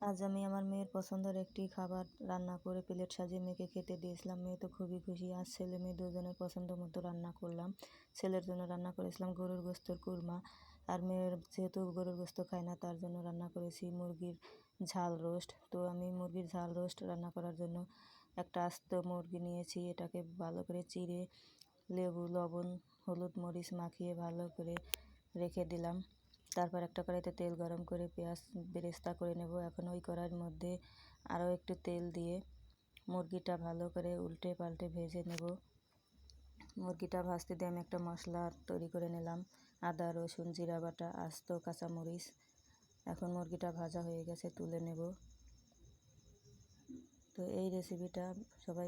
আজ আমি আমার মেয়ের পছন্দের একটি খাবার রান্না করে প্লেট সাজিয়ে মেয়েকে খেতে দিয়েছিলাম। মেয়ে তো খুবই খুশি। আজ ছেলে মেয়ে দুজনের পছন্দ মতো রান্না করলাম। ছেলের জন্য রান্না করেছিলাম গরুর গোশতের কুরমা, আর মেয়ের যেহেতু গরুর গোশত খায় না তার জন্য রান্না করেছি মুরগির ঝাল রোস্ট। তো আমি মুরগির ঝাল রোস্ট রান্না করার জন্য একটা আস্ত মুরগি নিয়েছি। এটাকে ভালো করে চিড়ে লেবু, লবণ, হলুদ, মরিচ মাখিয়ে ভালো করে রেখে দিলাম। তারপর একটা কড়াইতে তেল গরম করে পেঁয়াজ বেরেস্তা করে নেব। এখন ওই কড়াইয়ের মধ্যে আরও একটু তেল দিয়ে মুরগিটা ভালো করে উল্টে পাল্টে ভেজে নেব। মুরগিটা ভাজতে দিয়ে আমি একটা মশলা তৈরি করে নিলাম, আদা, রসুন, জিরা বাটা, আস্ত কাঁচামরিচ। এখন মুরগিটা ভাজা হয়ে গেছে, তুলে নেব। তো এই রেসিপিটা সবাই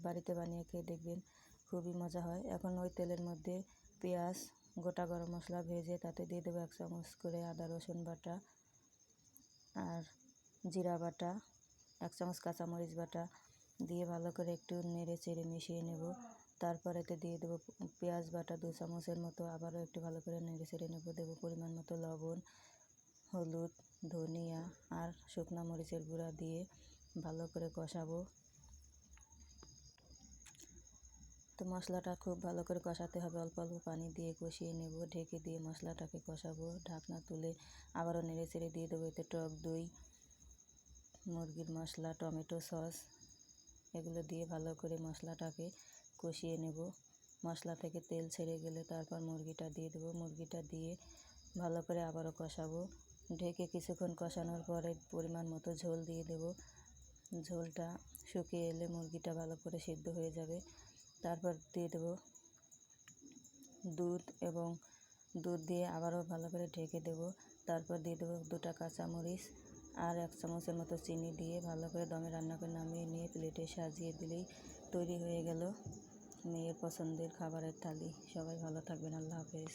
বাড়িতে বানিয়ে খেয়ে দেখবেন, খুবই মজা হয়। এখন ওই তেলের মধ্যে পেঁয়াজ, গোটা গরম মশলা ভেজে তাতে দিয়ে দেবো 1 চামচ করে আদা রসুন বাটা আর জিরা বাটা, 1 চামচ কাঁচামরিচ বাটা দিয়ে ভালো করে একটু নেড়ে চেড়ে মিশিয়ে নেব। তারপর এতে দিয়ে দেবো পেঁয়াজ বাটা 2 চামচের মতো, আবারও একটু ভালো করে নেড়ে চেড়ে নেব। দেবো পরিমাণ মতো লবণ, হলুদ, ধনিয়া আর শুকনো মরিচের গুঁড়া দিয়ে ভালো করে কষাবো। তো মশলাটা খুব ভালো করে কষাতে হবে, অল্প অল্প পানি দিয়ে কষিয়ে নেব। ঢেকে দিয়ে মশলাটাকে কষাবো। ঢাকনা তুলে আবারও নেড়ে চেড়ে দিয়ে দেবো এতে টক দই, মুরগির মশলা, টমেটো সস, এগুলো দিয়ে ভালো করে মশলাটাকে কষিয়ে নেব। মশলা থেকে তেল ছেড়ে গেলে তারপর মুরগিটা দিয়ে দেবো। মুরগিটা দিয়ে ভালো করে আবারও কষাবো। ঢেকে কিছুক্ষণ কষানোর পরে পরিমাণ মতো ঝোল দিয়ে দেব। ঝোলটা শুকিয়ে এলে মুরগিটা ভালো করে সিদ্ধ হয়ে যাবে। তারপর দিয়ে দেবো দুধ, এবং দুধ দিয়ে আবারও ভালো করে ঢেকে দেব। তারপর দিয়ে দেবো 2টা কাঁচামরিচ আর 1 চামচের মতো চিনি দিয়ে ভালো করে দমে রান্না করে নামিয়ে নিয়ে প্লেটে সাজিয়ে দিলেই তৈরি হয়ে গেল মেয়ের পছন্দের খাবারের থালি। সবাই ভালো থাকবেন। আল্লাহ হাফেজ।